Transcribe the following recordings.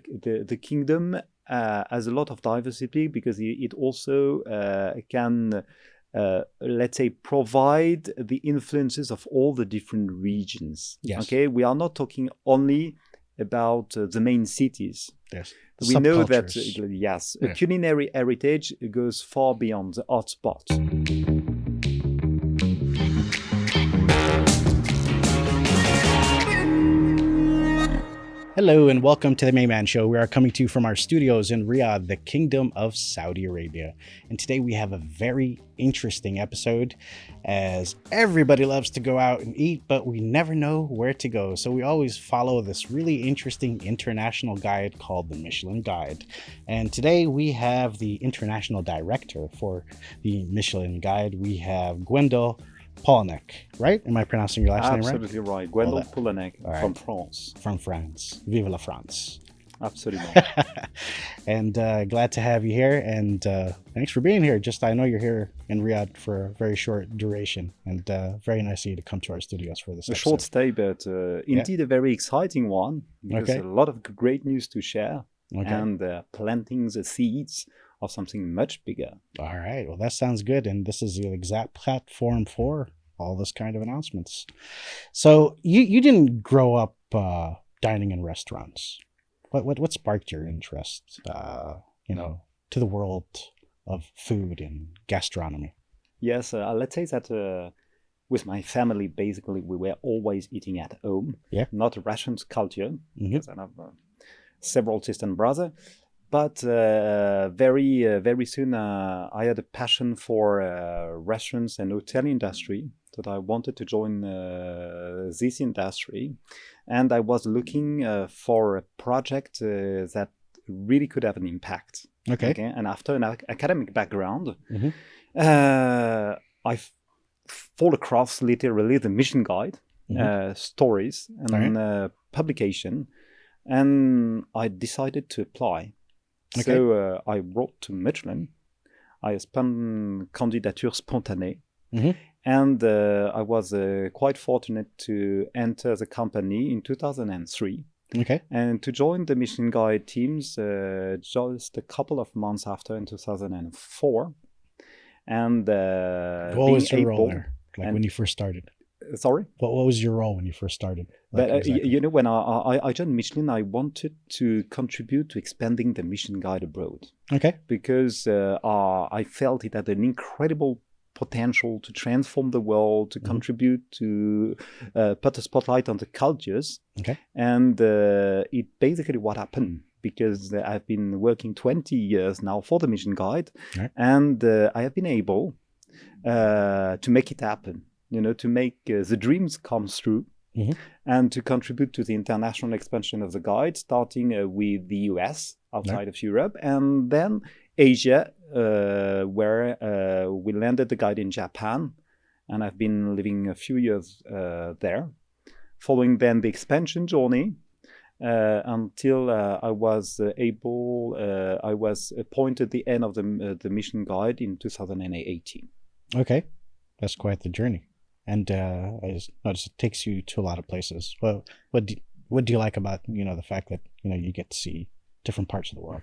the kingdom has a lot of diversity because it also can, let's say, provide the influences of all the different regions. Yes. Okay, we are not talking only about the main cities. Yes. We know that, Subcultures. yes, Yeah. a culinary heritage goes far beyond the hotspots. Hello and welcome to the Mayman Show. We are coming to you from our studios in Riyadh, the Kingdom of Saudi Arabia. And today we have a very interesting episode, as everybody loves to go out and eat, but we never know where to go. So we always follow this really interesting international guide called the Michelin Guide. And today we have the international director for the Michelin Guide. We have Gwendal Poullennec, right? Am I pronouncing your last name right? Absolutely right. Gwendal Poullennec from France. From France. Vive la France. Absolutely. And glad to have you here. And thanks for being here. I know you're here in Riyadh for a very short duration. And very nice of you to come to our studios for this A episode. short stay, but indeed a very exciting one. Because a lot of great news to share. Okay. And planting the seeds of something much bigger. All right. Well, that sounds good. And this is the exact platform for all this kind of announcements. So you didn't grow up dining in restaurants. What sparked your interest, to the world of food and gastronomy? Yes, let's say that with my family, basically, we were always eating at home. Yeah. Not a rations culture, Mm-hmm. because I have several sisters and brothers. But very soon, I had a passion for restaurants and hotel industry, that I wanted to join this industry. And I was looking for a project that really could have an impact. Okay. And after an academic background, Mm-hmm. I fall across literally the Michelin Guide, Mm-hmm. stories and publication. And I decided to apply. Okay. So I wrote to Michelin. I spun candidature spontanée. Mm-hmm. And I was quite fortunate to enter the company in 2003. Okay. And to join the Michelin Guide teams just a couple of months after in 2004. And what was your role there? When you first started? Sorry? What was your role when you first started? Exactly. When I joined Michelin, I wanted to contribute to expanding the Michelin Guide abroad. Okay. Because I felt it had an incredible potential to transform the world, to contribute to put a spotlight on the cultures. Okay. And it basically what happened, because I've been working 20 years now for the Michelin Guide, right. And I have been able to make it happen. To make the dreams come true, mm-hmm. and to contribute to the international expansion of the guide, starting with the US, outside of Europe, and then Asia, where we landed the guide in Japan, and I've been living a few years there, following then the expansion journey until I was appointed the end of the Michelin Guide in 2018. Okay, that's quite the journey. And I just noticed it takes you to a lot of places. Well, what do you like about the fact that you get to see different parts of the world?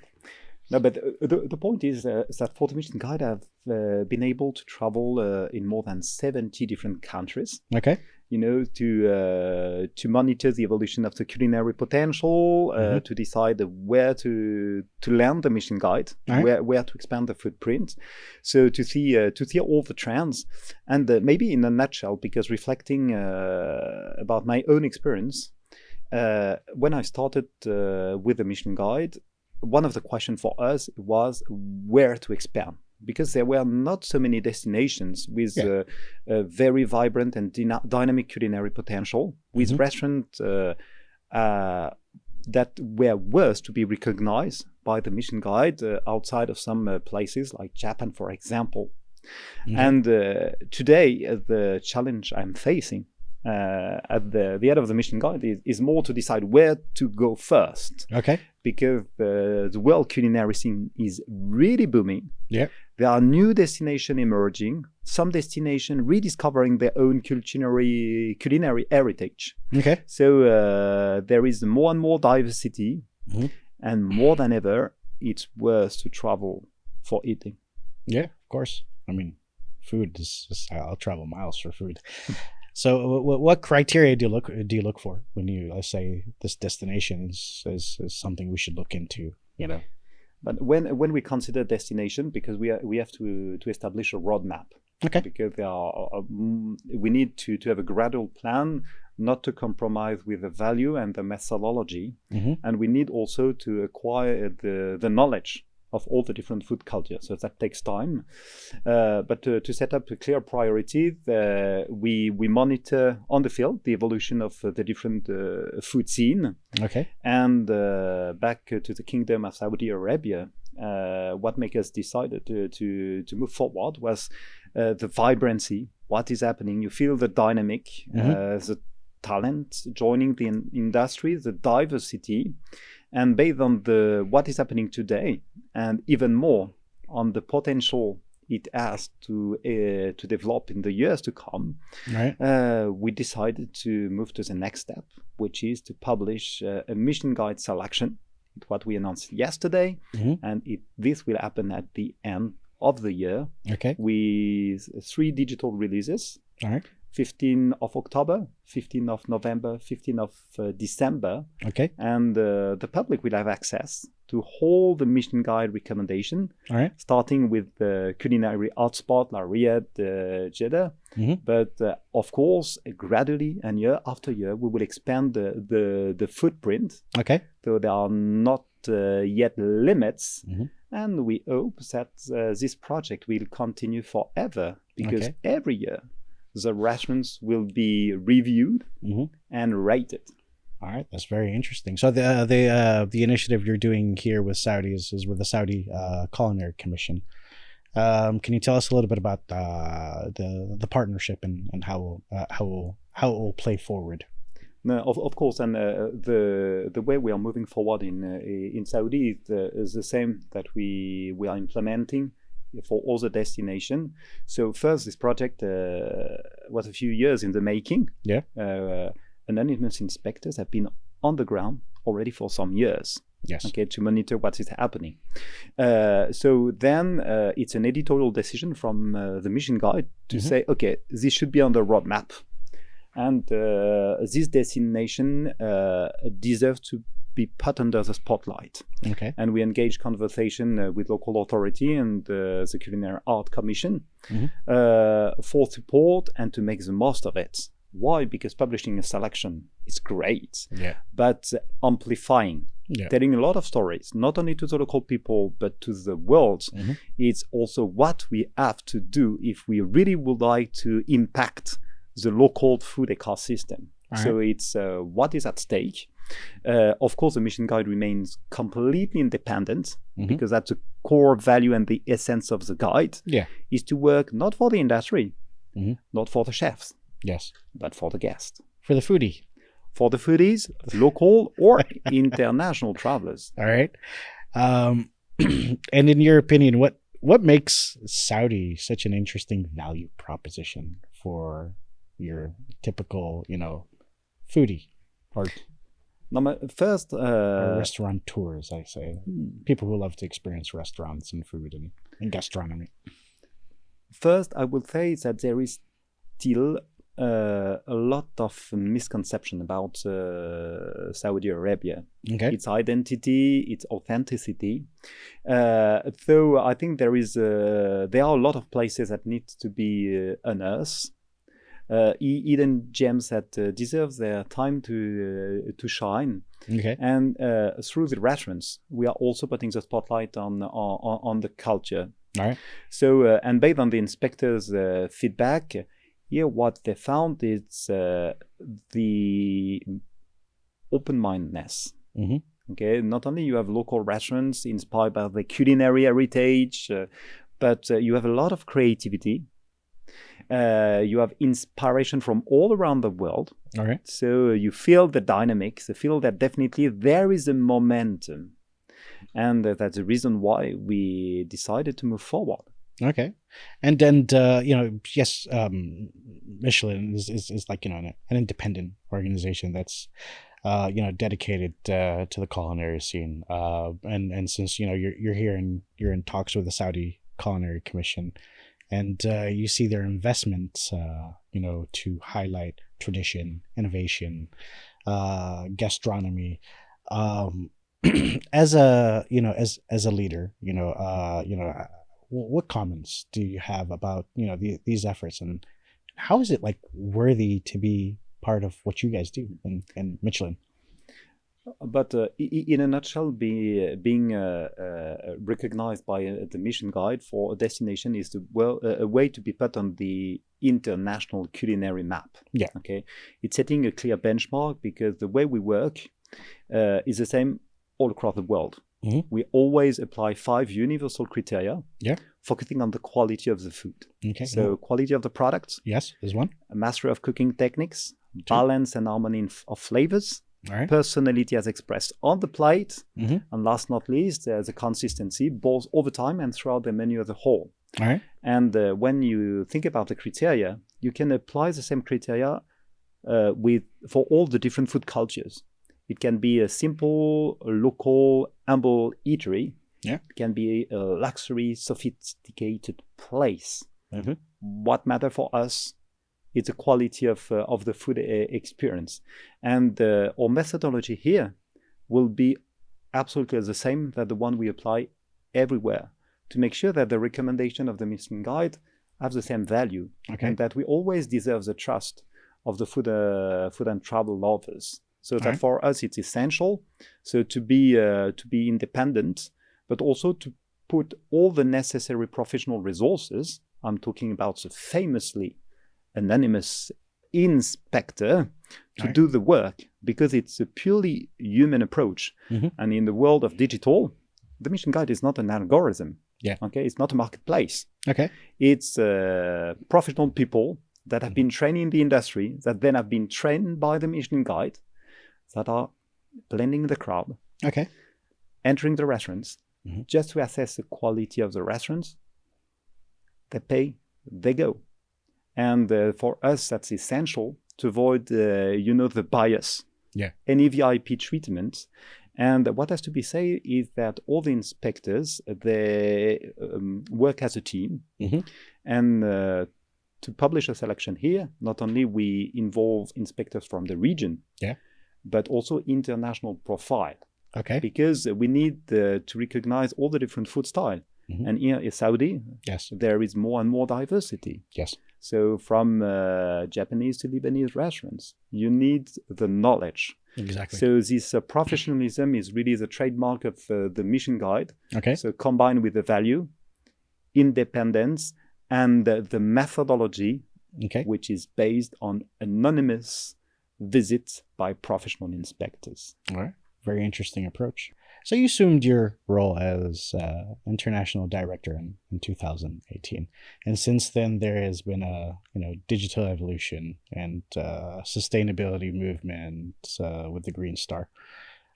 No, but the point is that for the Michelin Guide, I've been able to travel in more than 70 different countries. Okay. To monitor the evolution of the culinary potential, mm-hmm. to decide where to land the Michelin Guide, right. where to expand the footprint. So to see all the trends, and maybe in a nutshell, because reflecting about my own experience, when I started with the Michelin Guide, one of the questions for us was where to expand. Because there were not so many destinations with a very vibrant and dynamic culinary potential, with mm-hmm. restaurants that were worth to be recognized by the Michelin Guide outside of some places like Japan, for example. Mm-hmm. And today, the challenge I'm facing at the end of the Michelin Guide is more to decide where to go first. Okay. Because the world culinary scene is really booming. Yeah. There are new destinations emerging, some destinations rediscovering their own culinary heritage. Okay. So there is more and more diversity. Mm-hmm. and more than ever, it's worth to travel for eating. Yeah, of course. I mean, food is I'll travel miles for food. So, what criteria do you look for when you say this destination is something we should look into? You know, but when we consider destination, because we have to establish a roadmap. Okay. Because we need to have a gradual plan, not to compromise with the value and the methodology, and we need also to acquire the knowledge of all the different food cultures. So that takes time. But to set up a clear priority, we monitor on the field the evolution of the different food scene. Okay. And back to the Kingdom of Saudi Arabia, what made us decide to move forward was the vibrancy, what is happening. You feel the dynamic, the talent joining the industry, the diversity, and based on what is happening today, and even more on the potential it has to develop in the years to come, right. We decided to move to the next step, which is to publish a Michelin guide selection. It's what we announced yesterday, and this will happen at the end of the year. Okay. With 3 digital releases. All right. 15th of October, 15th of November, 15th of December. Okay. And the public will have access to all the Michelin guide recommendation, all right, starting with the culinary hotspot like Riyadh, Jeddah. But of course, gradually and year after year, we will expand the footprint. Okay. So there are not yet limits. And we hope that this project will continue forever, because every year the restaurants will be reviewed and rated. All right, that's very interesting. So the initiative you're doing here with Saudis is with the Saudi Culinary Commission. Can you tell us a little bit about the partnership and how it will play forward? No, of course, and the way we are moving forward in Saudi is the same that we are implementing for all the destination. So first, this project was a few years in the making. Yeah. Anonymous inspectors have been on the ground already for some years. Yes. Okay, to monitor what is happening. So then it's an editorial decision from the Michelin Guide to say, okay, this should be on the roadmap. And this destination deserves to be put under the spotlight. Okay. And we engage conversation with local authority and the Culinary Art Commission for support and to make the most of it. Why? Because publishing a selection is great, but amplifying, telling a lot of stories, not only to the local people, but to the world, it's also what we have to do if we really would like to impact the local food ecosystem. Right. So it's what is at stake. Of course, the Michelin Guide remains completely independent because that's the core value and the essence of the guide, is to work not for the industry, not for the chefs, but for the guest. For the foodie. For the foodies, local or international travelers. All right. And in your opinion, what makes Saudi such an interesting value proposition for your typical, foodie or first restaurateurs, I say, people who love to experience restaurants and food and gastronomy? First, I would say that there is still a lot of misconception about Saudi Arabia. Its identity, its authenticity. So I think there are a lot of places that need to be unearthed. Hidden gems that deserve their time to shine. And through the restaurants, we are also putting the spotlight on the culture. All right. So and based on the inspectors' feedback, here what they found is the open-mindedness. Okay, not only you have local restaurants inspired by the culinary heritage, but you have a lot of creativity. You have inspiration from all around the world. All right. So you feel the dynamics, you feel that definitely there is a momentum. And that's the reason why we decided to move forward. Okay. And then, Michelin is like, an independent organization that's dedicated to the culinary scene. And since you're here and you're in talks with the Saudi Culinary Commission, and you see their investments, to highlight tradition, innovation, gastronomy. As a as a leader, what comments do you have about these efforts, and how is it like worthy to be part of what you guys do in Michelin? But in a nutshell, being recognized by the Mission Guide for a destination is a way to be put on the international culinary map. Yeah. Okay. It's setting a clear benchmark because the way we work is the same all across the world. Mm-hmm. We always apply 5 universal criteria. Yeah. Focusing on the quality of the food. Okay. So quality of the products. Yes, there's one. A mastery of cooking techniques, balance and harmony of flavors. All right. Personality as expressed on the plate, Mm-hmm. and last not least, there's a consistency both over time and throughout the menu as a whole. All right. And when you think about the criteria, you can apply the same criteria for all the different food cultures. It can be a simple, local, humble eatery. Yeah. It can be a luxury, sophisticated place. Mm-hmm. What matters for us is the quality of the food experience. And our methodology here will be absolutely the same that the one we apply everywhere to make sure that the recommendation of the Michelin Guide have the same value. Okay. And that we always deserve the trust of the food and travel lovers. So that for us it's essential to be independent, but also to put all the necessary professional resources. I'm talking about the famously anonymous inspector to do the work, because it's a purely human approach. Mm-hmm. And in the world of digital, the Michelin Guide is not an algorithm. Yeah. Okay. It's not a marketplace. Okay. It's professional people that have been trained in the industry, that then have been trained by the Michelin Guide, that are blending the crowd. Okay. Entering the restaurants, mm-hmm. just to assess the quality of the restaurants. They pay, they go. And for us, that's essential to avoid, the bias. Yeah. Any VIP treatment. And what has to be said is that all the inspectors, they work as a team. Mm-hmm. And to publish a selection here, not only we involve inspectors from the region, but also international profile. Okay. Because we need to recognize all the different food styles. Mm-hmm. And here in Saudi, there is more and more diversity. Yes. So from Japanese to Lebanese restaurants, you need the knowledge. Exactly. So this professionalism is really the trademark of the Mission Guide. Okay. So combined with the value, independence, and the methodology, which is based on anonymous visits by professional inspectors. All right. Very interesting approach. So you assumed your role as international director in 2018, and since then there has been a digital evolution and sustainability movement with the Green Star.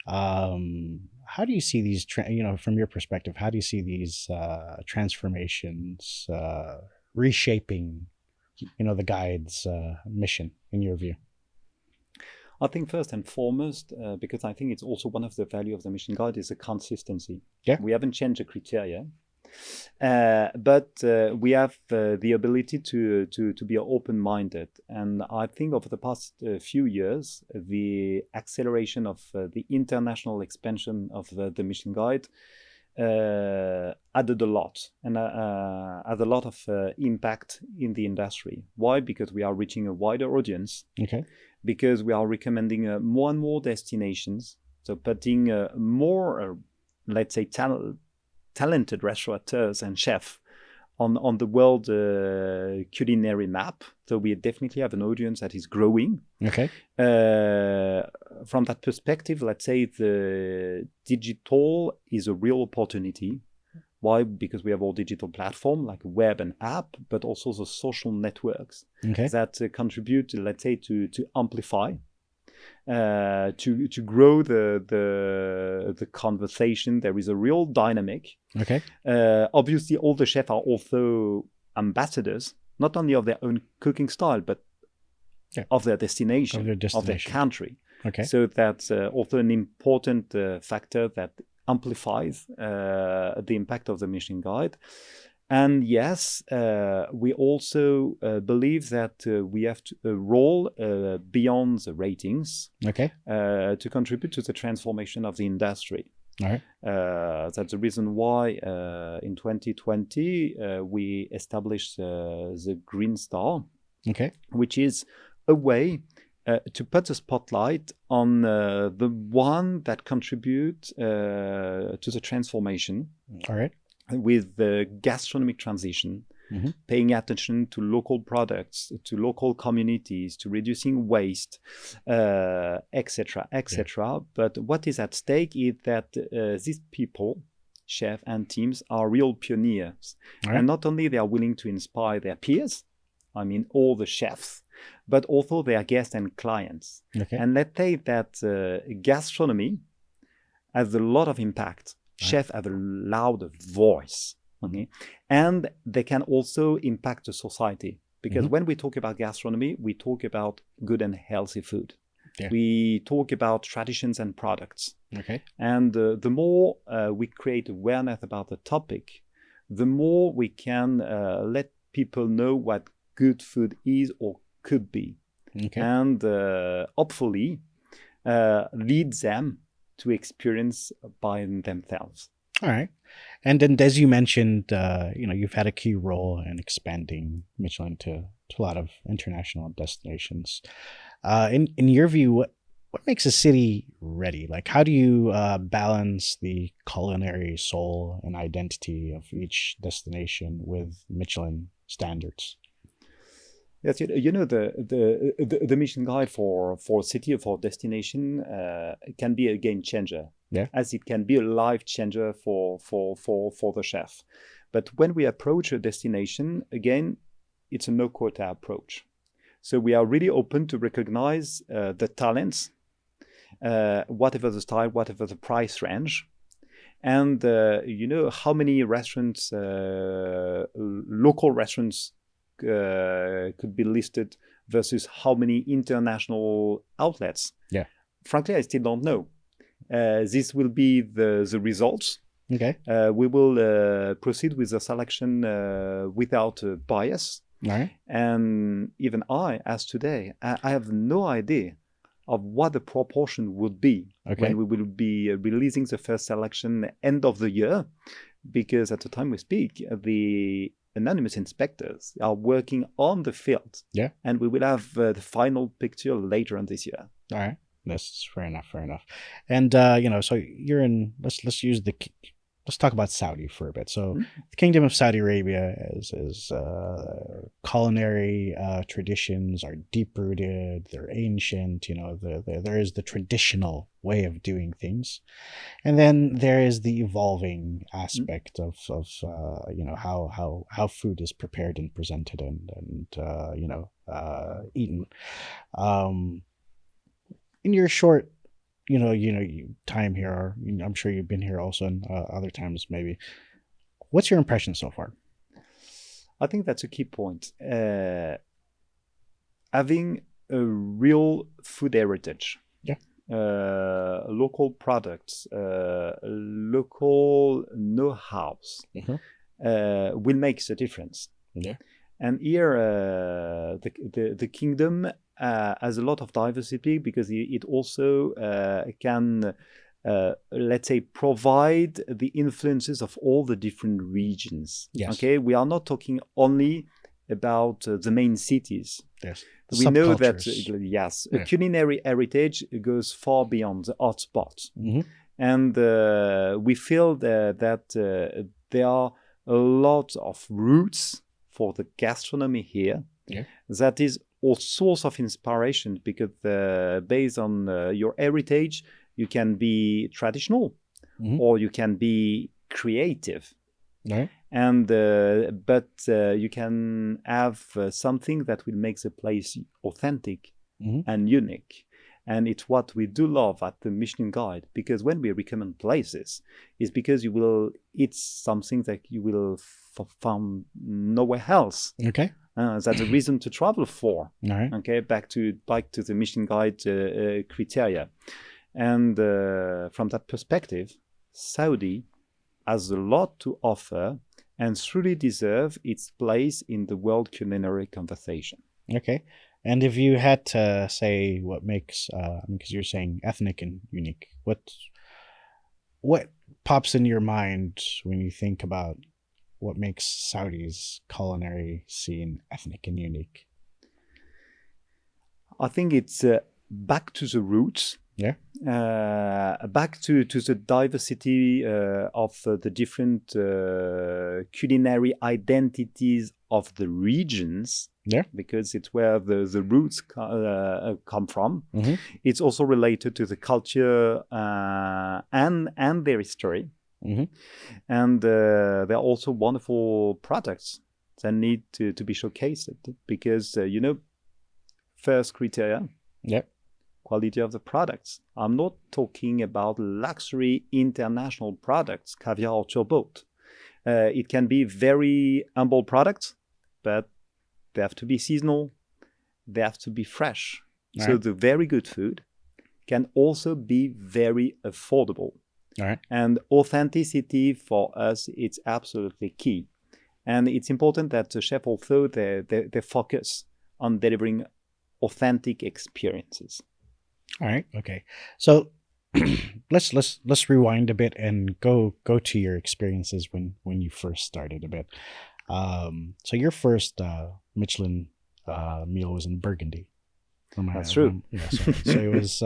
How do you see these? From your perspective, how do you see these transformations reshaping, the Guide's mission in your view? I think first and foremost, because I think it's also one of the value of the Mission Guide, is the consistency. Yeah. We haven't changed the criteria, but we have the ability to be open-minded. And I think over the past few years, the acceleration of the international expansion of the Mission Guide added a lot and had a lot of impact in the industry. Why? Because we are reaching a wider audience. Okay. Because we are recommending more and more destinations, so putting more, let's say, talented restaurateurs and chefs on the world culinary map. So we definitely have an audience that is growing. Okay. From that perspective, let's say the digital is a real opportunity. Why? Because we have all digital platform like web and app, but also the social networks that contribute, let's say, to amplify, to grow the conversation. There is a real dynamic. Okay. Obviously, all the chefs are also ambassadors, not only of their own cooking style, but of their destination, of their country. Okay. So that's also an important factor that amplifies the impact of the Michelin Guide. And yes, we also believe that we have a role beyond the ratings Okay. to contribute to the transformation of the industry. All right. That's the reason why in 2020 we established the Green Star, Okay. which is a way to put the spotlight on the one that contribute to the transformation. All right. With the gastronomic transition, paying attention to local products, to local communities, to reducing waste, etc., etc. Yeah. But what is at stake is that these people, chefs and teams, are real pioneers. Right. And not only they are willing to inspire their peers, I mean all the chefs, but also their guests and clients. Okay. And let's say that gastronomy has a lot of impact. Chefs have a loud voice, okay? And they can also impact the society. Because when we talk about gastronomy, we talk about good and healthy food. Yeah. We talk about traditions and products. Okay. And the more we create awareness about the topic, the more we can let people know what good food is or could be. Okay. And hopefully lead them to experience by themselves. All right. And then as you mentioned, you've had a key role in expanding Michelin to a lot of international destinations. In your view, what makes a city ready? Like, how do you balance the culinary soul and identity of each destination with Michelin standards? Yes, the Michelin Guide for a city or for destination can be a game changer, as it can be a life changer for the chef. But when we approach a destination, again, it's a no quota approach. So we are really open to recognize the talents, whatever the style, whatever the price range. And how many restaurants, local restaurants, could be listed versus how many international outlets. Yeah. Frankly, I still don't know. This will be the results. Okay. We will proceed with the selection without bias. All right. And even I, as today, I have no idea of what the proportion would be when we will be releasing the first selection end of the year, because at the time we speak, the anonymous inspectors are working on the field. Yeah. And we will have the final picture later on this year. All right. That's fair enough. And, so you're in, let's talk about Saudi for a bit. So the Kingdom of Saudi Arabia is culinary traditions are deep-rooted, they're ancient, there is the traditional way of doing things. And then there is the evolving aspect of how food is prepared and presented and eaten. In your short time here, I'm sure you've been here also in other times maybe. What's your impression so far? I think that's a key point. Having a real food heritage. Yeah. Local products, local know-hows will make the difference. Yeah. And here, the kingdom has a lot of diversity because it also can, let's say, provide the influences of all the different regions. Yes. Okay, we are not talking only about the main cities. Yes. We know that a culinary heritage goes far beyond the hotspots, and we feel that there are a lot of roots for the gastronomy here. Yeah. That is all source of inspiration because based on your heritage, you can be traditional or you can be creative. Right. And but you can have something that will make the place authentic and unique. And it's what we do love at the Michelin Guide, because when we recommend places, it's because it's something that you will find nowhere else. Okay. That's a reason to travel for. All right. Okay, back to the Michelin Guide criteria, and from that perspective, Saudi has a lot to offer and truly deserve its place in the world culinary conversation. Okay. And if you had to say what makes, because you're saying ethnic and unique, what pops in your mind when you think about what makes Saudi's culinary scene ethnic and unique? I think it's back to the roots. Yeah. Back to the diversity of the different culinary identities of the regions. Yeah. Because it's where the roots come from. Mm-hmm. It's also related to the culture and their history. Mm-hmm. And there are also wonderful products that need to be showcased because, first criteria, quality of the products. I'm not talking about luxury international products, caviar or turbot. It can be very humble products, but they have to be seasonal. They have to be fresh. All so right. the very good food can also be very affordable. All right. And authenticity for us, it's absolutely key. And it's important that the chef also they focus on delivering authentic experiences. All right. Okay. So let's rewind a bit and go to your experiences when you first started a bit. So your first Michelin meal was in Burgundy. That's true. Yeah. So it was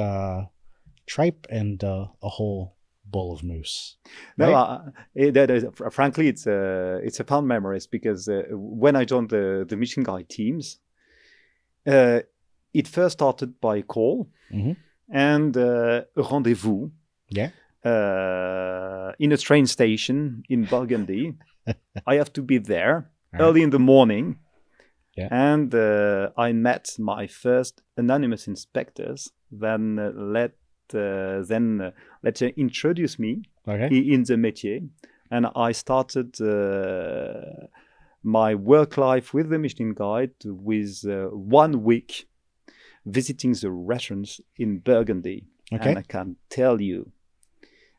tripe and a whole bowl of mousse. Right? No, frankly, it's a fun memories because when I joined the Michelin Guide teams, it first started by a call and a rendezvous. Yeah. In a train station in Burgundy. I have to be there early in the morning. Yeah. And I met my first anonymous inspectors. Then let introduce me in the métier, and I started my work life with the Michelin Guide with 1 week visiting the restaurants in Burgundy. Okay. And I can tell you,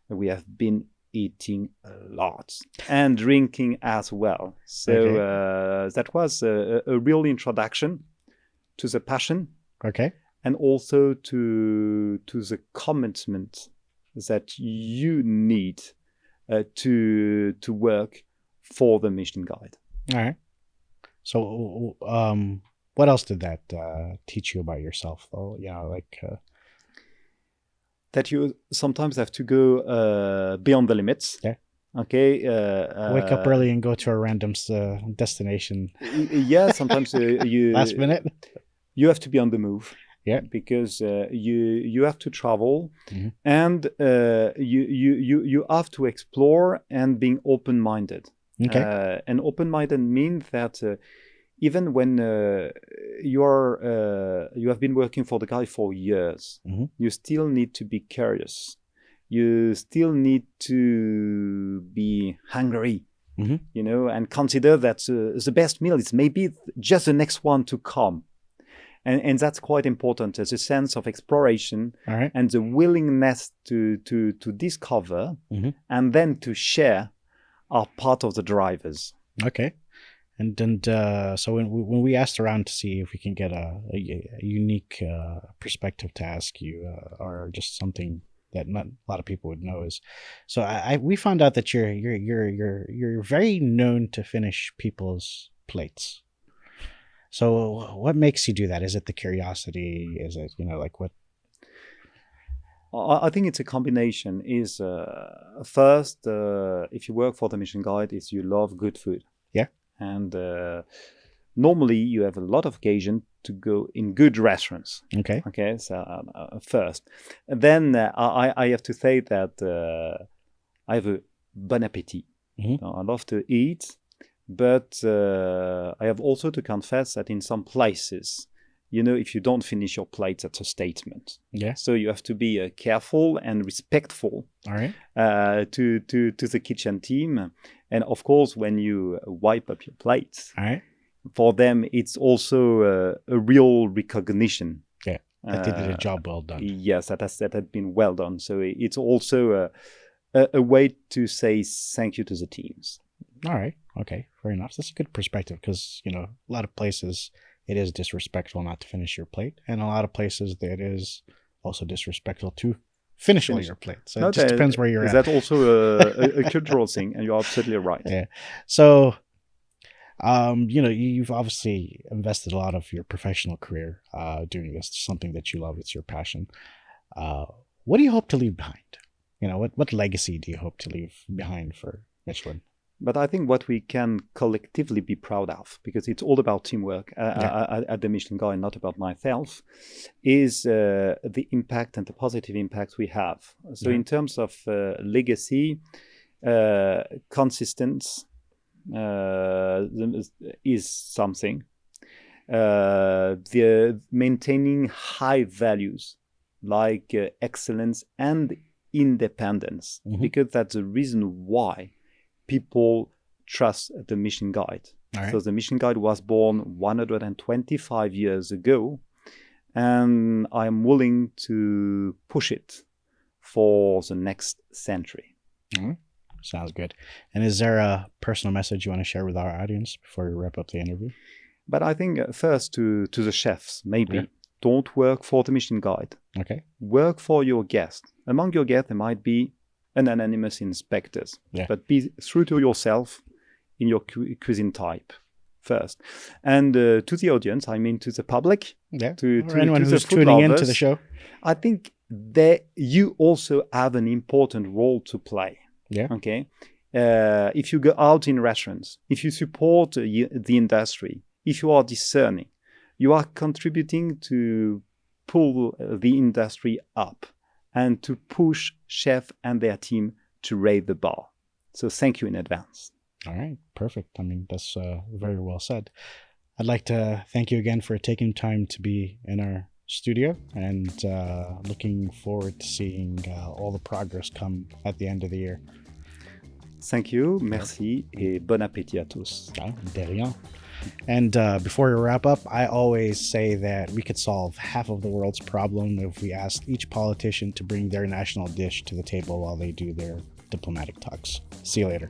we have been eating a lot and drinking as well. So that was a real introduction to the passion. Okay. And also to the commitment that you need to work for the Michelin Guide. All right. So, what else did that teach you about yourself, though? That you sometimes have to go beyond the limits. Yeah. Okay. Wake up early and go to a random destination. Yeah. Sometimes you last minute. You have to be on the move. Yeah, because you have to travel, and you have to explore and being open-minded. Okay. And open-minded means that even when you have been working for the guy for years, you still need to be curious. You still need to be hungry, and consider that the best meal is maybe just the next one to come. And that's quite important as a sense of exploration and the willingness to discover and then to share are part of the drivers. Okay. And so when we asked around to see if we can get a unique perspective to ask you or just something that not a lot of people would know is, so we found out that you're very known to finish people's plates. So what makes you do that? Is it the curiosity? Is it, what? I think it's a combination. Is first, if you work for the Michelin Guide, is you love good food. Yeah. And normally you have a lot of occasion to go in good restaurants. Okay. Okay. So first, and then I have to say that I have a bon appetit. I love to eat. But I have also to confess that in some places, if you don't finish your plate, that's a statement. Yeah. So you have to be careful and respectful. All right. To the kitchen team, and of course, when you wipe up your plates, all right, for them, it's also a real recognition. Yeah, that they did a job well done. Yes, that had been well done. So it's also a way to say thank you to the teams. All right. Okay. Fair enough. That's a good perspective because, a lot of places it is disrespectful not to finish your plate. And a lot of places it is also disrespectful to finish all your plate. So it just depends where you're at. Is that also a cultural thing? And you're absolutely right. Yeah. So, you've obviously invested a lot of your professional career doing this, something that you love. It's your passion. What do you hope to leave behind? What legacy do you hope to leave behind for Michelin? But I think what we can collectively be proud of, because it's all about teamwork at the Michelin Guide, not about myself, is the impact and the positive impact we have. So in terms of legacy, consistency is something. The maintaining high values like excellence and independence, because that's the reason why people trust the Michelin Guide. Right. So the Michelin Guide was born 125 years ago, and I'm willing to push it for the next century. Sounds good. And is there a personal message you want to share with our audience before we wrap up the interview? But I think first to the chefs, maybe, don't work for the Michelin Guide. Okay. Work for your guests. Among your guests, there might be anonymous inspectors, but be true to yourself in your cuisine type first. And to the audience, I mean to the public, to anyone who's tuning into the show, I think you also have an important role to play. Okay. If you go out in restaurants, if you support the industry, if you are discerning, you are contributing to pull the industry up and to push chef and their team to raise the bar. So thank you in advance. All right, perfect. I mean, that's very well said. I'd like to thank you again for taking time to be in our studio, and looking forward to seeing all the progress come at the end of the year. Thank you, merci, et bon appétit à tous. De rien. And before we wrap up, I always say that we could solve half of the world's problem if we asked each politician to bring their national dish to the table while they do their diplomatic talks. See you later.